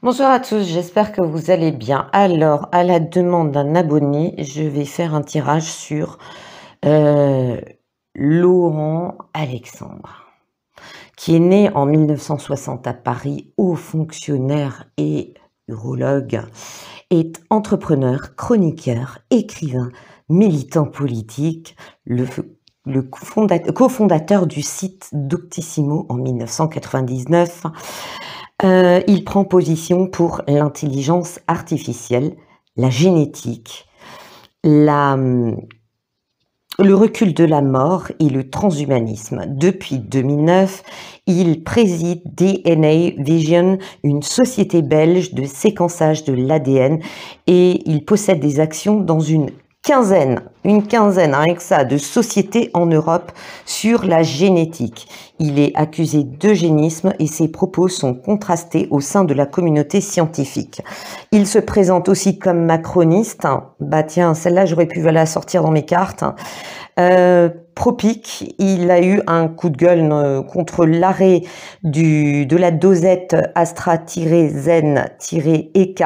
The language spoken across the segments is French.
Bonjour à tous, j'espère que vous allez bien. Alors, à la demande d'un abonné, je vais faire un tirage sur euh, Laurent Alexandre, qui est né en 1960 à Paris, haut fonctionnaire et urologue, est entrepreneur, chroniqueur, écrivain, militant politique, le cofondateur du site Doctissimo en 1999. Il prend position pour l'intelligence artificielle, la génétique, le recul de la mort et le transhumanisme. Depuis 2009, il préside DNA Vision, une société belge de séquençage de l'ADN, et il possède des actions dans une quinzaine, rien que ça, de sociétés en Europe sur la génétique. Il est accusé d'eugénisme et ses propos sont contrastés au sein de la communauté scientifique. Il se présente aussi comme macroniste. Bah tiens, celle-là, j'aurais pu la sortir dans mes cartes. Propic, il a eu un coup de gueule contre l'arrêt de la dosette Astra-Zen-EK.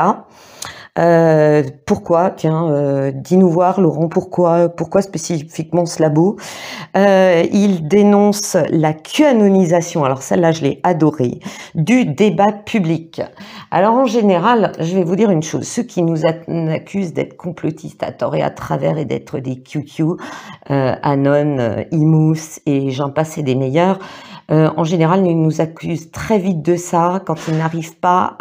Pourquoi? Tiens, dis-nous voir, Laurent, pourquoi spécifiquement ce labo? Il dénonce la QAnonisation, alors celle-là je l'ai adorée, du débat public. Alors en général, je vais vous dire une chose, ceux qui nous accusent d'être complotistes à tort et à travers et d'être des QQ, Anon, Imous et j'en passe et des meilleurs, en général ils nous accusent très vite de ça quand ils n'arrivent pas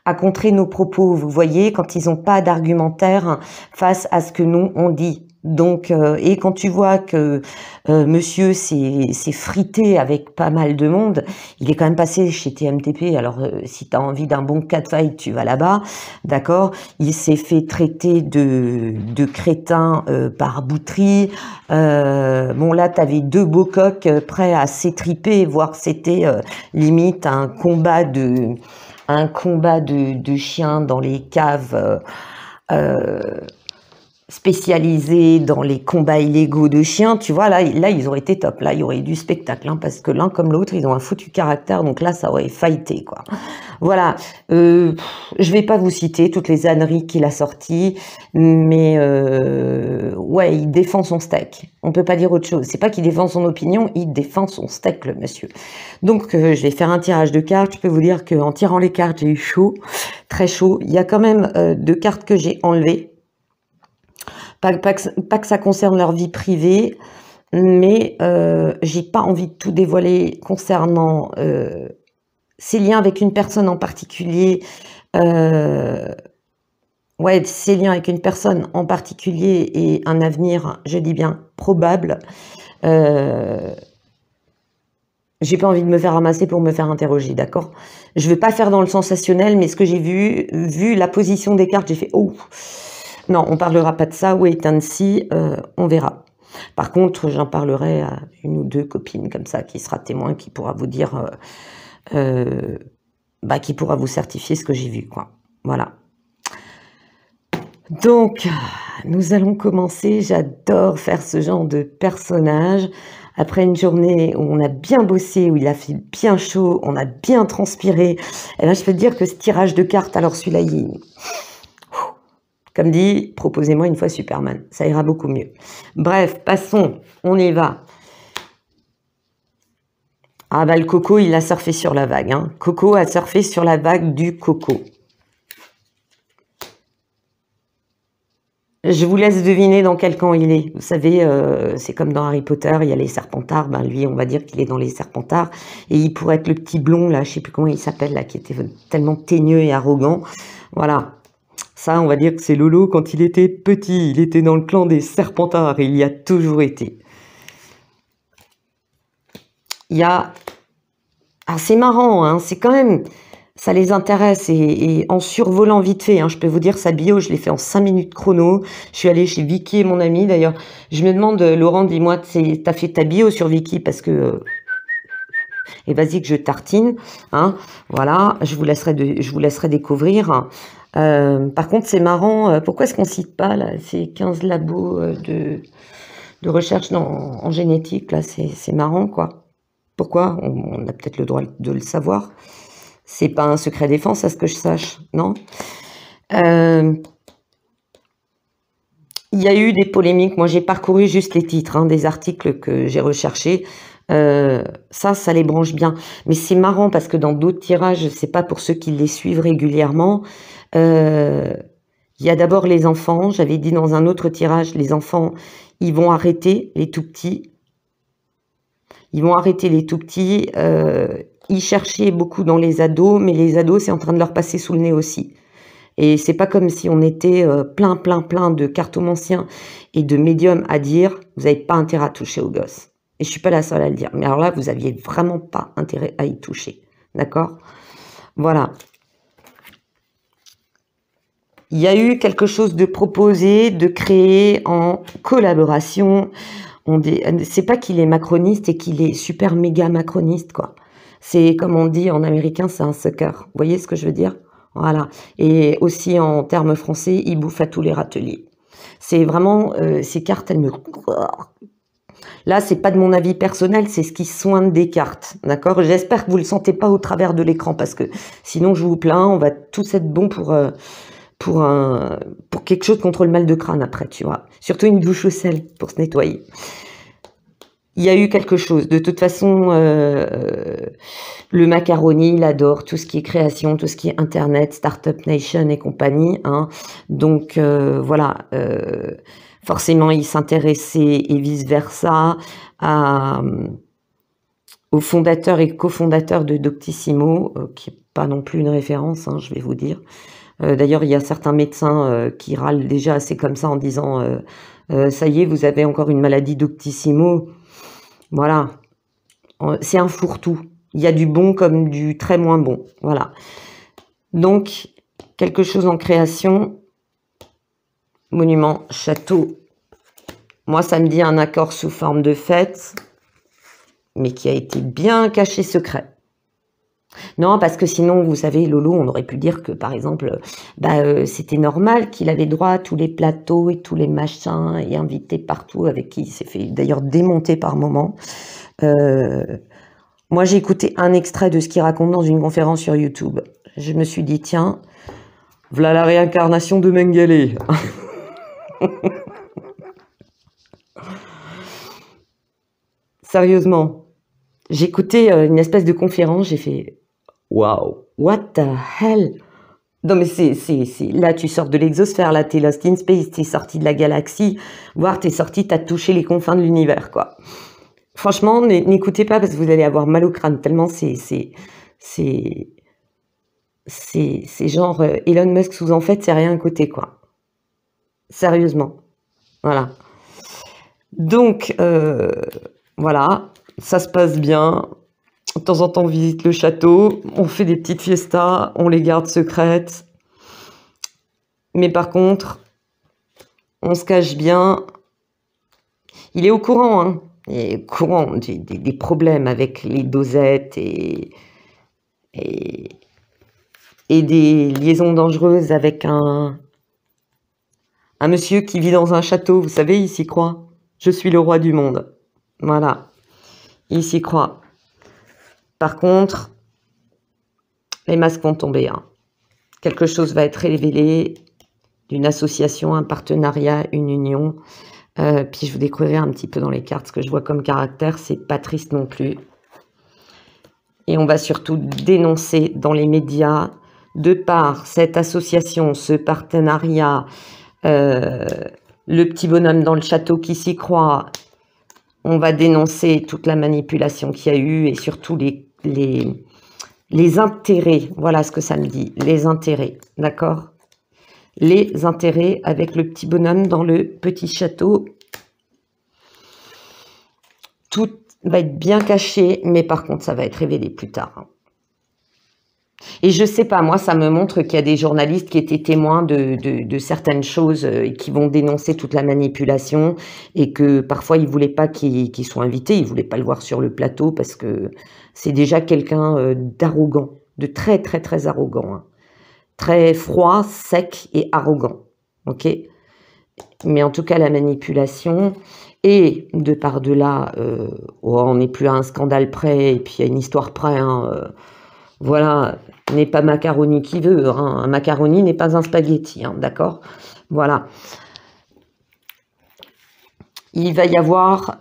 à contrer nos propos, vous voyez, quand ils n'ont pas d'argumentaire face à ce que nous on dit. Donc, et quand tu vois que monsieur s'est frité avec pas mal de monde, il est quand même passé chez TMTP, alors si tu as envie d'un bon catfight, tu vas là-bas, d'accord. Il s'est fait traiter de crétin par Boutry. Bon là, tu avais deux beaux coqs prêts à s'étriper, voire c'était limite un combat de chiens dans les caves spécialisés dans les combats illégaux de chiens, tu vois, là ils auraient été top, là il y aurait eu du spectacle, hein, parce que l'un comme l'autre, ils ont un foutu caractère, donc là ça aurait fighté, quoi. Voilà, je vais pas vous citer toutes les âneries qu'il a sorties, mais ouais, il défend son steak, on peut pas dire autre chose, c'est pas qu'il défend son opinion, il défend son steak, le monsieur. Donc je vais faire un tirage de cartes, je peux vous dire qu'en tirant les cartes, j'ai eu chaud, très chaud, il y a quand même deux cartes que j'ai enlevées, pas que ça concerne leur vie privée, mais j'ai pas envie de tout dévoiler concernant ses liens avec une personne en particulier. Ouais, ses liens avec une personne en particulier et un avenir, je dis bien, probable. J'ai pas envie de me faire ramasser pour me faire interroger, d'accord? Je vais pas faire dans le sensationnel, mais ce que j'ai vu la position des cartes, j'ai fait « Oh !» Non, on parlera pas de ça, wait and see, on verra. Par contre, j'en parlerai à une ou deux copines comme ça, qui sera témoin, qui pourra vous dire, qui pourra vous certifier ce que j'ai vu, quoi. Voilà. Donc, nous allons commencer. J'adore faire ce genre de personnage. Après une journée où on a bien bossé, où il a fait bien chaud, on a bien transpiré, et là, je peux te dire que ce tirage de cartes, alors celui-là, comme dit, proposez-moi une fois Superman, ça ira beaucoup mieux. Bref, passons, on y va. Ah bah le Coco, il a surfé sur la vague. Hein. Coco a surfé sur la vague du Coco. Je vous laisse deviner dans quel camp il est. Vous savez, c'est comme dans Harry Potter, il y a les Serpentards. Ben lui, on va dire qu'il est dans les Serpentards. Et il pourrait être le petit blond, là, je sais plus comment il s'appelle, là, qui était tellement teigneux et arrogant. Voilà. Ça, on va dire que c'est Lolo quand il était petit. Il était dans le clan des Serpentards et il y a toujours été. Il y a... Ah, c'est marrant, hein, c'est quand même... Ça les intéresse et en survolant vite fait, hein, je peux vous dire sa bio, je l'ai fait en 5 minutes chrono. Je suis allée chez Vicky et mon ami. D'ailleurs, je me demande, Laurent, dis-moi, t'as fait ta bio sur Vicky parce que... et vas-y que je tartine. Hein, voilà, je vous laisserai découvrir. Par contre, c'est marrant, pourquoi est-ce qu'on cite pas là, ces 15 labos de recherche en génétique, là, c'est marrant, quoi. Pourquoi? On a peut-être le droit de le savoir. C'est pas un secret défense, à ce que je sache, non? Il y a eu des polémiques. Moi, j'ai parcouru juste les titres, hein, des articles que j'ai recherchés. Ça les branche bien. Mais c'est marrant parce que dans d'autres tirages, c'est pas pour ceux qui les suivent régulièrement. Il y a d'abord les enfants. J'avais dit dans un autre tirage, les enfants, ils vont arrêter les tout petits. Ils vont arrêter les tout petits. Ils cherchaient beaucoup dans les ados, mais les ados, c'est en train de leur passer sous le nez aussi. Et c'est pas comme si on était plein de cartomanciens et de médiums à dire « vous n'avez pas intérêt à toucher aux gosses ». Et je suis pas la seule à le dire. Mais alors là, vous aviez vraiment pas intérêt à y toucher. D'accord? Voilà. Il y a eu quelque chose de proposé, de créé en collaboration. C'est pas qu'il est macroniste et qu'il est super méga macroniste, quoi. C'est comme on dit en américain, c'est un sucker. Vous voyez ce que je veux dire? Voilà. Et aussi en termes français, il bouffe à tous les râteliers. C'est vraiment, ces cartes, elles me... Là, c'est pas de mon avis personnel, c'est ce qui soigne des cartes, d'accord? J'espère que vous le sentez pas au travers de l'écran, parce que sinon, je vous plains, on va tous être bons pour quelque chose contre le mal de crâne après, tu vois. Surtout une douche au sel pour se nettoyer. Il y a eu quelque chose. De toute façon, le macaroni, il adore tout ce qui est création, tout ce qui est Internet, Startup Nation et compagnie. Hein. Donc, voilà. Forcément, il s'intéressait et vice-versa au fondateur et cofondateur de Doctissimo, qui n'est pas non plus une référence, hein, je vais vous dire. D'ailleurs, il y a certains médecins qui râlent déjà assez comme ça en disant ça y est, vous avez encore une maladie Doctissimo. Voilà, c'est un fourre-tout. Il y a du bon comme du très moins bon. Voilà. Donc, quelque chose en création. Monument, château. Moi, ça me dit un accord sous forme de fête, mais qui a été bien caché secret. Non, parce que sinon, vous savez, Lolo, on aurait pu dire que, par exemple, c'était normal qu'il avait droit à tous les plateaux et tous les machins, et invité partout, avec qui il s'est fait d'ailleurs démonter par moments. Moi, j'ai écouté un extrait de ce qu'il raconte dans une conférence sur YouTube. Je me suis dit, tiens, voilà la réincarnation de Mengele. Sérieusement, j'ai écouté une espèce de conférence, j'ai fait wow, what the hell? Non mais c'est là tu sors de l'exosphère, là t'es lost in space, t'es sorti de la galaxie, voire t'es sorti, t'as touché les confins de l'univers, quoi. Franchement, n'écoutez pas parce que vous allez avoir mal au crâne, tellement c'est genre Elon Musk sous en fait, c'est rien à côté, quoi. Sérieusement. Voilà. Donc, voilà, ça se passe bien. De temps en temps, on visite le château, on fait des petites fiestas, on les garde secrètes. Mais par contre, on se cache bien. Il est au courant, hein. Il est au courant des problèmes avec les dosettes et des liaisons dangereuses avec un monsieur qui vit dans un château. Vous savez, il s'y croit. Je suis le roi du monde. Voilà. Il s'y croit. Par contre, les masques vont tomber. Hein. Quelque chose va être révélé d'une association, un partenariat, une union. Puis je vous découvrirai un petit peu dans les cartes ce que je vois comme caractère. C'est pas triste non plus. Et on va surtout dénoncer dans les médias, de par cette association, ce partenariat, le petit bonhomme dans le château qui s'y croit. On va dénoncer toute la manipulation qu'il y a eu et surtout les intérêts. Voilà ce que ça me dit, les intérêts, d'accord? Les intérêts avec le petit bonhomme dans le petit château. Tout va être bien caché, mais par contre, ça va être révélé plus tard. Et je sais pas, moi, ça me montre qu'il y a des journalistes qui étaient témoins de certaines choses et qui vont dénoncer toute la manipulation et que parfois, ils voulaient pas qu'ils soient invités, ils voulaient pas le voir sur le plateau parce que c'est déjà quelqu'un d'arrogant, de très, très, très arrogant. Hein. Très froid, sec et arrogant. Ok? Mais en tout cas, la manipulation... Et de par-delà, on n'est plus à un scandale près, et puis à une histoire près, hein, Voilà, n'est pas macaroni qui veut. Hein. Un macaroni n'est pas un spaghetti, hein, d'accord? Voilà. Il va y avoir,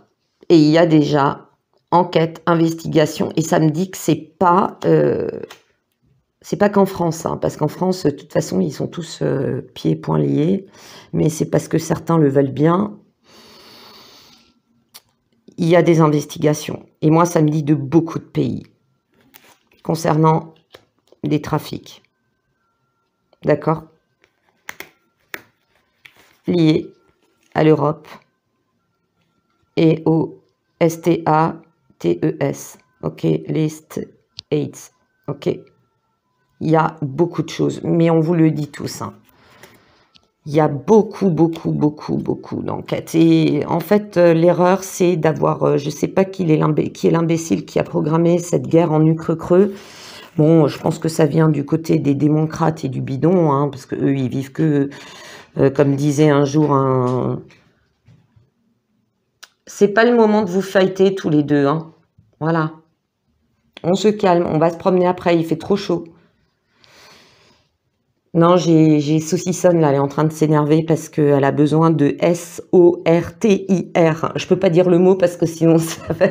et il y a déjà, enquête, investigation, et ça me dit que c'est pas qu'en France, hein, parce qu'en France, de toute façon, ils sont tous pieds et poings liés, mais c'est parce que certains le veulent bien. Il y a des investigations, et moi, ça me dit de beaucoup de pays, concernant des trafics. D'accord? Liés à l'Europe et au STATES, ok, les States, ok. Il y a beaucoup de choses, mais on vous le dit tous, hein. Il y a beaucoup d'enquêtes. Et en fait, l'erreur, c'est d'avoir, je sais pas qui est l'imbécile qui a programmé cette guerre en Ukraine. Bon, je pense que ça vient du côté des démocrates et du bidon, hein, parce que eux, ils vivent que, comme disait un jour un... C'est pas le moment de vous fighter tous les deux, hein. Voilà. On se calme, on va se promener après, il fait trop chaud. Non, j'ai Saucissonne, là, elle est en train de s'énerver parce qu'elle a besoin de S-O-R-T-I-R. Je peux pas dire le mot parce que sinon ça va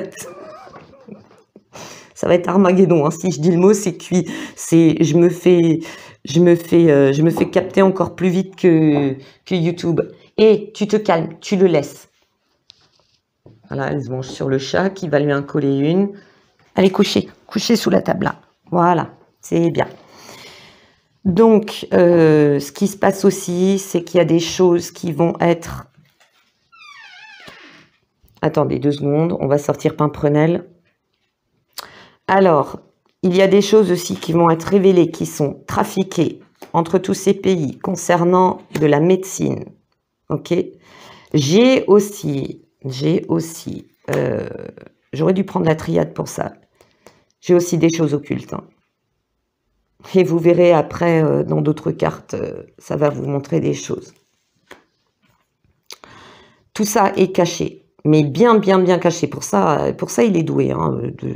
être Armageddon. Hein. Si je dis le mot, c'est cuit. Je me fais capter encore plus vite que YouTube. Et tu te calmes, tu le laisses. Voilà, elle se mange sur le chat qui va lui en coller une. Allez, couchez sous la table là. Voilà, c'est bien. Donc, ce qui se passe aussi, c'est qu'il y a des choses qui vont être... Attendez 2 secondes, on va sortir Pimprenel. Alors, il y a des choses aussi qui vont être révélées, qui sont trafiquées entre tous ces pays concernant de la médecine. Ok. J'ai aussi, j'aurais dû prendre la triade pour ça. J'ai aussi des choses occultes. Hein. Et vous verrez après, dans d'autres cartes, ça va vous montrer des choses. Tout ça est caché, mais bien caché. Pour ça, il est doué. Hein, de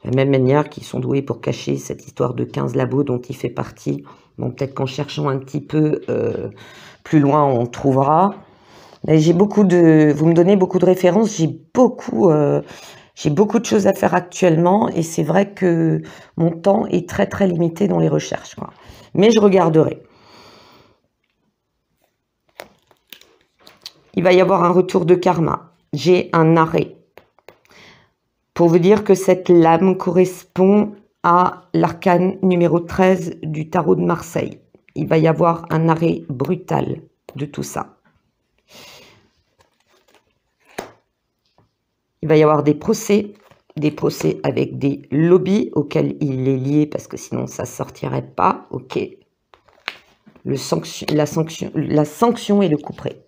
la même manière qu'ils sont doués pour cacher cette histoire de 15 labos dont il fait partie. Bon, peut-être qu'en cherchant un petit peu plus loin, on trouvera. Mais j'ai vous me donnez beaucoup de références, j'ai beaucoup de choses à faire actuellement et c'est vrai que mon temps est très limité dans les recherches, quoi. Mais je regarderai. Il va y avoir un retour de karma. J'ai un arrêt. Pour vous dire que cette lame correspond à l'arcane numéro 13 du tarot de Marseille. Il va y avoir un arrêt brutal de tout ça. Il va y avoir des procès avec des lobbies auxquels il est lié parce que sinon ça ne sortirait pas. Ok. La sanction et le couperet.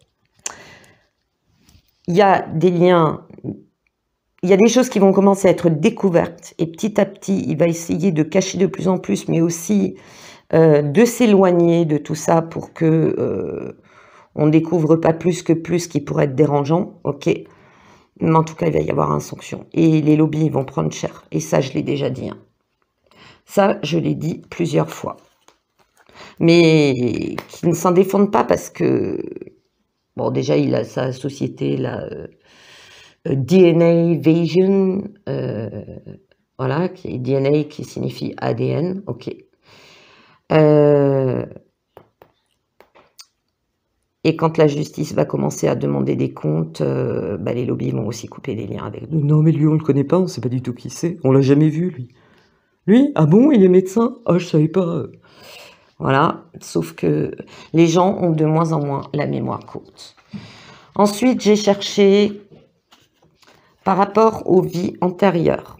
Il y a des liens, il y a des choses qui vont commencer à être découvertes et petit à petit, il va essayer de cacher de plus en plus, mais aussi de s'éloigner de tout ça pour que on ne découvre pas plus qui pourrait être dérangeant. Ok. Mais en tout cas, il va y avoir une sanction. Et les lobbies vont prendre cher. Et ça, je l'ai déjà dit. Hein. Ça, je l'ai dit plusieurs fois. Mais qui ne s'en défendent pas parce que... Bon, déjà, il a sa société, la DNA Vision. Voilà, qui est DNA qui signifie ADN. Ok. Et quand la justice va commencer à demander des comptes, les lobbies vont aussi couper les liens avec. Non, mais lui, on ne le connaît pas, on ne sait pas du tout qui c'est. On l'a jamais vu, lui. Lui? Ah bon, il est médecin? Ah, je savais pas. Voilà, sauf que les gens ont de moins en moins la mémoire courte. Ensuite, j'ai cherché par rapport aux vies antérieures.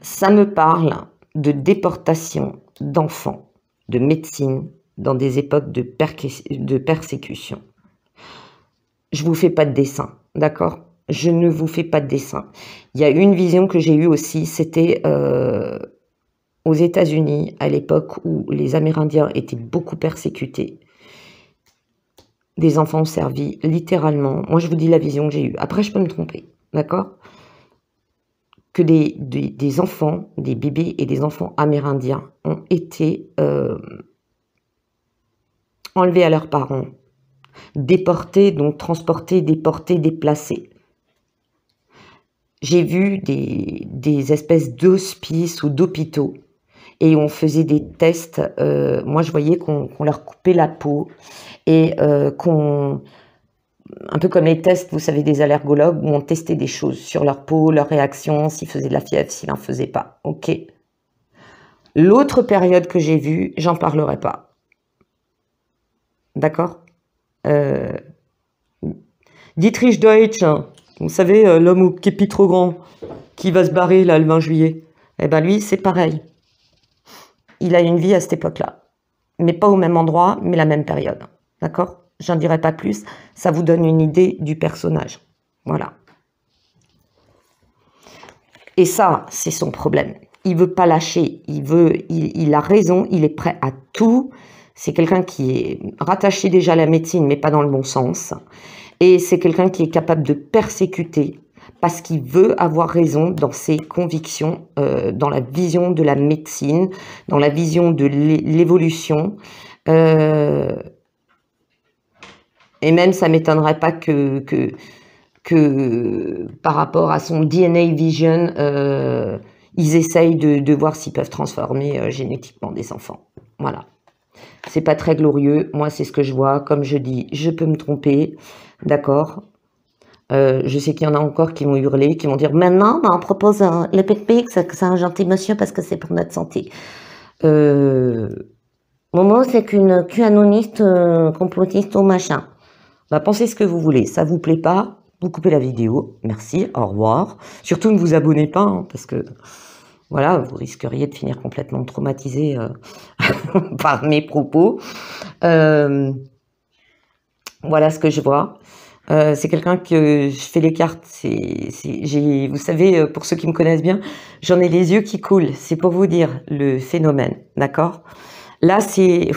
Ça me parle de déportation d'enfants, de médecine, dans des époques de persécution. Je vous fais pas de dessin, d'accord? Je ne vous fais pas de dessin. Il y a une vision que j'ai eue aussi, c'était aux États-Unis, à l'époque où les Amérindiens étaient beaucoup persécutés. des enfants ont servi, littéralement. Moi, je vous dis la vision que j'ai eue. Après, je peux me tromper, d'accord? Que des enfants, des bébés et des enfants amérindiens ont été enlevés à leurs parents, déportés, donc transportés, déportés, déplacés. J'ai vu des espèces d'hospices ou d'hôpitaux et on faisait des tests. Moi, je voyais qu'on leur coupait la peau et un peu comme les tests, vous savez, des allergologues, où on testait des choses sur leur peau, leur réaction, s'ils faisaient de la fièvre, s'ils n'en faisaient pas. Ok. L'autre période que j'ai vue, j'en parlerai pas. D'accord? Dietrich Deutsch, vous savez, l'homme au képi trop grand, qui va se barrer là le 20 juillet. Eh ben lui, c'est pareil. Il a une vie à cette époque-là. Mais pas au même endroit, mais la même période. D'accord? J'en dirai pas plus. Ça vous donne une idée du personnage. Voilà. Et ça, c'est son problème. Il veut pas lâcher. Il a raison. Il est prêt à tout. C'est quelqu'un qui est rattaché déjà à la médecine, mais pas dans le bon sens. Et c'est quelqu'un qui est capable de persécuter parce qu'il veut avoir raison dans ses convictions, dans la vision de la médecine, dans la vision de l'évolution. Et même, ça m'étonnerait pas que par rapport à son DNA Vision, ils essayent de voir s'ils peuvent transformer génétiquement des enfants. Voilà. C'est pas très glorieux. Moi, c'est ce que je vois. Comme je dis, je peux me tromper. D'accord. Je sais qu'il y en a encore qui vont hurler, qui vont dire maintenant, on propose le PEC, c'est un gentil monsieur parce que c'est pour notre santé. Momo, c'est qu'une QAnoniste, complotiste ou machin. Bah, pensez ce que vous voulez. Ça vous plaît pas, vous coupez la vidéo. Merci, au revoir. Surtout ne vous abonnez pas, hein, parce que voilà, vous risqueriez de finir complètement traumatisé par mes propos. Voilà ce que je vois. C'est quelqu'un que je fais les cartes. Vous savez, pour ceux qui me connaissent bien, j'en ai les yeux qui coulent. C'est pour vous dire le phénomène, d'accord? Là, c'est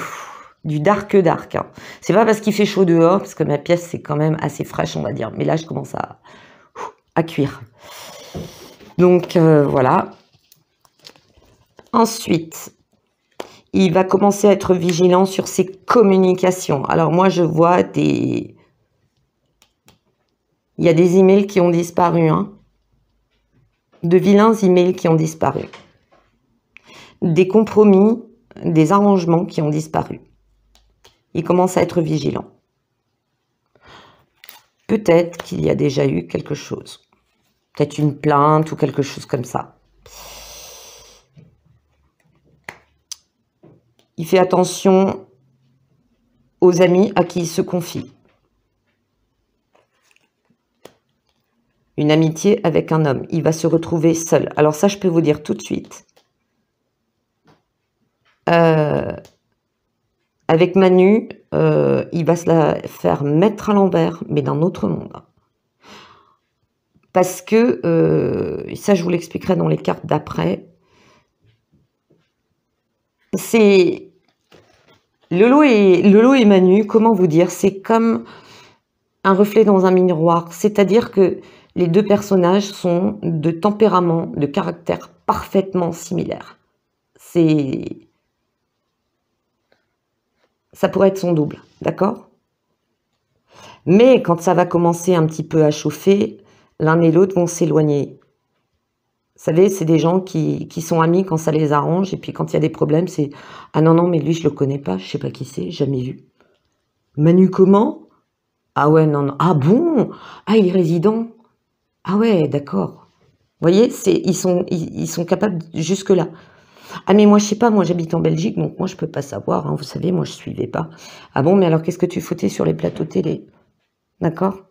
du dark. Hein. C'est pas parce qu'il fait chaud dehors, parce que ma pièce, c'est quand même assez fraîche, on va dire. Mais là, je commence à cuire. Donc, voilà. Ensuite, il va commencer à être vigilant sur ses communications. Alors, moi, je vois il y a des emails qui ont disparu, hein. De vilains emails qui ont disparu. Des compromis, des arrangements qui ont disparu. Il commence à être vigilant. Peut-être qu'il y a déjà eu quelque chose. Peut-être une plainte ou quelque chose comme ça. Il fait attention aux amis à qui il se confie. Une amitié avec un homme. Il va se retrouver seul. Alors ça, je peux vous dire tout de suite. Avec Manu, il va se la faire mettre à l'envers, mais d'un autre monde. Parce que, ça je vous l'expliquerai dans les cartes d'après, c'est Lolo et Manu, comment vous dire, c'est comme un reflet dans un miroir. C'est-à-dire que les deux personnages sont de tempérament, de caractère parfaitement similaires. Ça pourrait être son double, d'accord? Mais quand ça va commencer un petit peu à chauffer, l'un et l'autre vont s'éloigner. Vous savez, c'est des gens qui sont amis quand ça les arrange, et puis quand il y a des problèmes, c'est « Ah non, non, mais lui, je le connais pas, je sais pas qui c'est, jamais vu. » Manu comment? Ah ouais, non, non. Ah bon? Ah, il est résident? Ah ouais, d'accord. Vous voyez, ils sont capables jusque-là. Ah mais moi, je sais pas, moi j'habite en Belgique, donc moi je peux pas savoir, hein, vous savez, moi je suivais pas. Ah bon, mais alors qu'est-ce que tu foutais sur les plateaux télé? D'accord?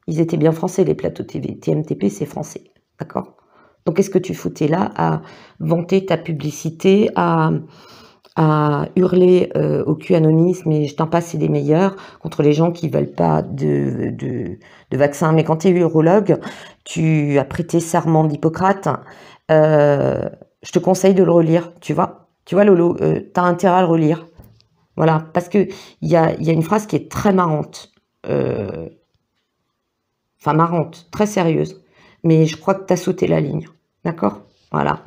Ils étaient bien français, les plateaux TV. TMTP, c'est français. D'accord? Donc, qu'est-ce que tu foutais là à vanter ta publicité, à hurler au QAnonisme et je t'en passe, c'est des meilleurs, contre les gens qui veulent pas de vaccin. Mais quand tu es urologue, tu as prêté serment d'Hippocrate, je te conseille de le relire, tu vois. Tu vois, Lolo, tu as intérêt à le relire. Voilà, parce que il y a une phrase qui est très marrante. Enfin, marrante, très sérieuse. Mais je crois que tu as sauté la ligne. D'accord? Voilà.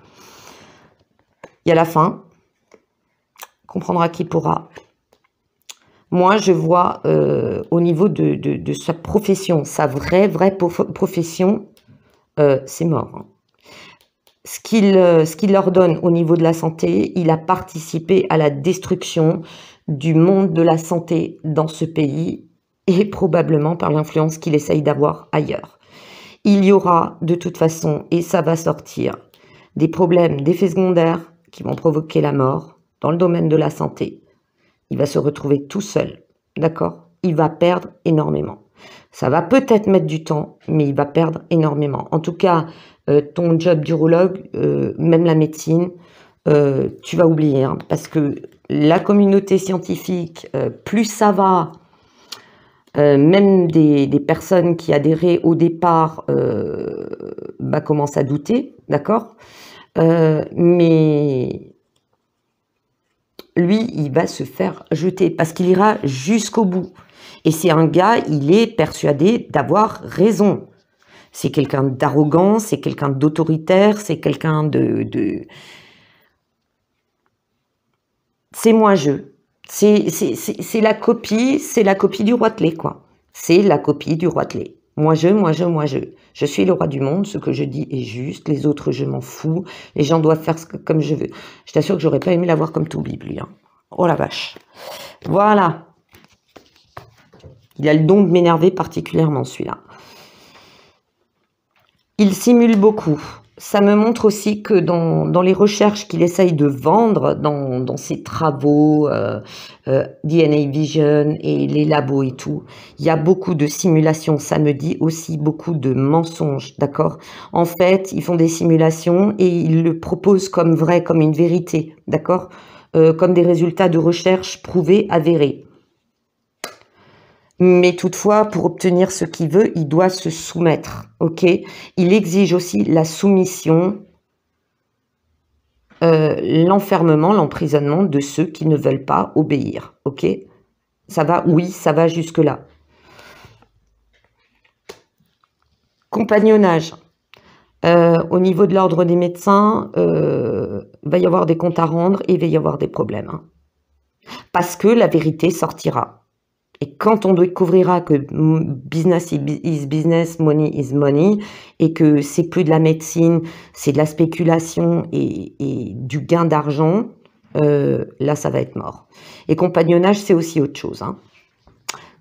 Il y a la fin. Comprendra qui pourra. Moi, je vois au niveau de sa profession, sa vraie profession, c'est mort. Hein. Ce qu'il leur donne au niveau de la santé, il a participé à la destruction du monde de la santé dans ce pays et probablement par l'influence qu'il essaye d'avoir ailleurs. Il y aura de toute façon, et ça va sortir, des problèmes d'effets secondaires qui vont provoquer la mort dans le domaine de la santé. Il va se retrouver tout seul, d'accord? Il va perdre énormément. Ça va peut-être mettre du temps, mais il va perdre énormément. En tout cas, ton job d'urologue, même la médecine, tu vas oublier, hein, parce que la communauté scientifique, plus ça va, même des personnes qui adhéraient au départ commencent à douter, d'accord? Mais lui, il va se faire jeter parce qu'il ira jusqu'au bout. Et c'est un gars, il est persuadé d'avoir raison. C'est quelqu'un d'arrogant, c'est quelqu'un d'autoritaire, c'est quelqu'un de... C'est moi-je. C'est la copie du Roitelet, quoi. C'est la copie du Roitelet. Moi-je, moi-je, moi-je. Je suis le roi du monde, ce que je dis est juste, les autres, je m'en fous. Les gens doivent faire comme je veux. Je t'assure que j'aurais pas aimé l'avoir comme tout Bible, lui. Hein. Oh la vache. Voilà. Il a le don de m'énerver particulièrement, celui-là. Il simule beaucoup. Ça me montre aussi que dans les recherches qu'il essaye de vendre, dans ses travaux, DNA Vision et les labos et tout, il y a beaucoup de simulations. Ça me dit aussi beaucoup de mensonges, d'accord? En fait, ils font des simulations et ils le proposent comme vrai, comme une vérité, d'accord? Comme des résultats de recherche prouvés, avérés. Mais toutefois, pour obtenir ce qu'il veut, il doit se soumettre, ok? Il exige aussi la soumission, l'enfermement, l'emprisonnement de ceux qui ne veulent pas obéir, ok? Ça va, oui, ça va jusque-là. Compagnonnage. Au niveau de l'ordre des médecins, va y avoir des comptes à rendre et il va y avoir des problèmes. Hein. Parce que la vérité sortira. Et quand on découvrira que business is business, money is money, et que c'est plus de la médecine, c'est de la spéculation et du gain d'argent, là, ça va être mort. Et compagnonnage, c'est aussi autre chose. Hein.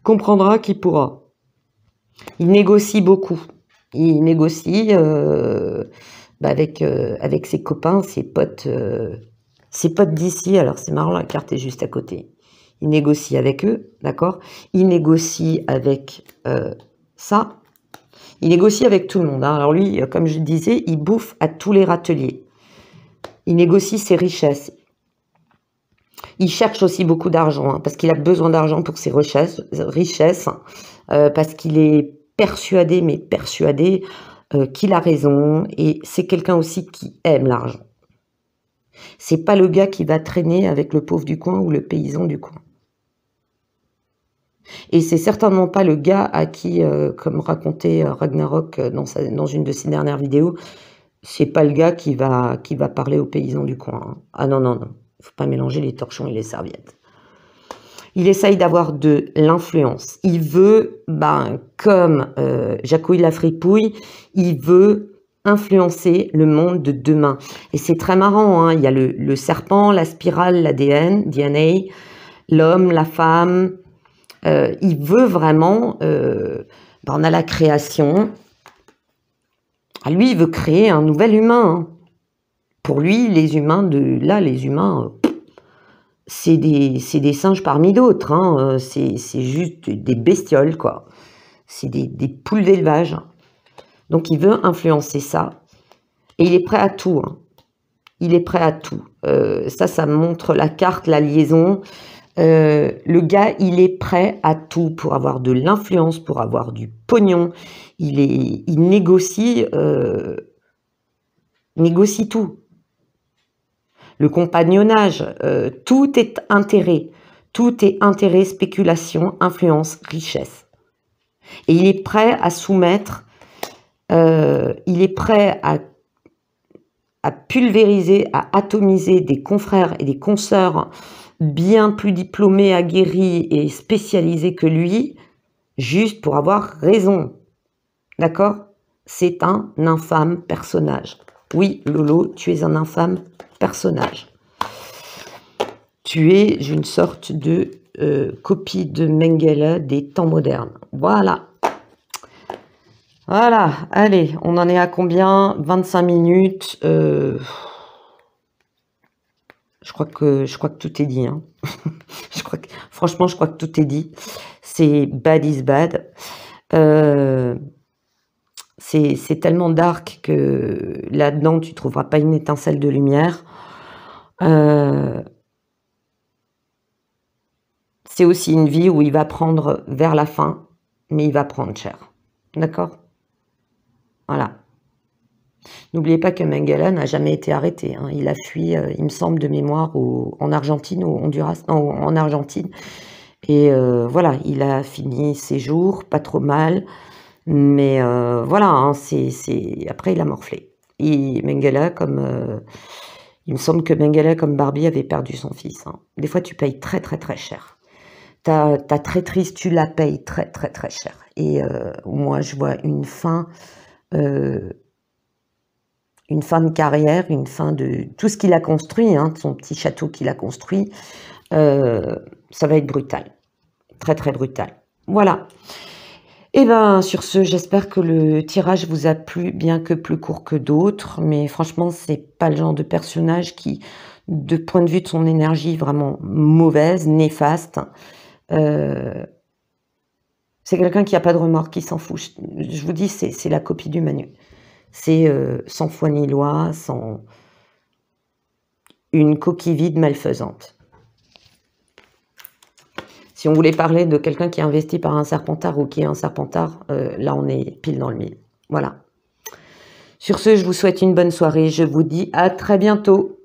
Comprendra qui pourra. Il négocie beaucoup. Il négocie avec ses copains, ses potes d'ici. Alors, c'est marrant, la carte est juste à côté. Il négocie avec eux, d'accord? Il négocie avec ça. Il négocie avec tout le monde. Hein. Alors lui, comme je disais, il bouffe à tous les râteliers. Il négocie ses richesses. Il cherche aussi beaucoup d'argent, hein, parce qu'il a besoin d'argent pour ses richesses parce qu'il est persuadé qu'il a raison. Et c'est quelqu'un aussi qui aime l'argent. C'est pas le gars qui va traîner avec le pauvre du coin ou le paysan du coin. Et c'est certainement pas le gars à qui, comme racontait Ragnarok dans une de ses dernières vidéos, c'est pas le gars qui va parler aux paysans du coin. Hein. Ah non, non, non. Il faut pas mélanger les torchons et les serviettes. Il essaye d'avoir de l'influence. Il veut, comme Jacouille la fripouille, il veut influencer le monde de demain. Et c'est très marrant, hein. Il y a le serpent, la spirale, l'ADN, DNA, l'homme, la femme. Il veut vraiment, on a la création. Lui, il veut créer un nouvel humain. Hein. Pour lui, les humains c'est des singes parmi d'autres. Hein. C'est juste des bestioles, quoi. C'est des poules d'élevage. Donc, il veut influencer ça. Et il est prêt à tout. Hein. Il est prêt à tout. Ça montre la carte, la liaison. Le gars, il est prêt à tout pour avoir de l'influence, pour avoir du pognon. Il négocie tout. Le compagnonnage, tout est intérêt. Tout est intérêt, spéculation, influence, richesse. Et il est prêt à soumettre, il est prêt à pulvériser, à atomiser des confrères et des consoeurs bien plus diplômés, aguerris et spécialisés que lui, juste pour avoir raison. D'accord? C'est un infâme personnage. Oui, Lolo, tu es un infâme personnage. Tu es une sorte de copie de Mengele des temps modernes. Voilà. Voilà, allez, on en est à combien? 25 minutes. Je crois que tout est dit. Hein. Franchement, je crois que tout est dit. C'est bad is bad. C'est tellement dark que là-dedans, tu ne trouveras pas une étincelle de lumière. C'est aussi une vie où il va prendre vers la fin, mais il va prendre cher. D'accord? Voilà. N'oubliez pas que Mengele n'a jamais été arrêté. Hein. Il a fui, il me semble, de mémoire en Argentine, au Honduras, non, en Argentine. Et voilà, il a fini ses jours, pas trop mal. Mais voilà, hein, après il a morflé. Et Mengele, il me semble que Mengele, comme Barbie, avait perdu son fils. Hein. Des fois, tu payes très très très cher. Ta traîtrise, tu la payes très très très cher. Et moi, je vois une fin de carrière, une fin de tout ce qu'il a construit, hein, son petit château qu'il a construit. Ça va être brutal, très très brutal. Voilà. Et ben sur ce, j'espère que le tirage vous a plu, bien que plus court que d'autres, mais franchement, c'est pas le genre de personnage qui, de point de vue de son énergie, vraiment mauvaise, néfaste. C'est quelqu'un qui n'a pas de remords, qui s'en fout. Je vous dis, c'est la copie du Manu. C'est sans foi ni loi, sans une coquille vide malfaisante. Si on voulait parler de quelqu'un qui est investi par un serpentard ou qui est un serpentard, là on est pile dans le mille. Voilà. Sur ce, je vous souhaite une bonne soirée. Je vous dis à très bientôt.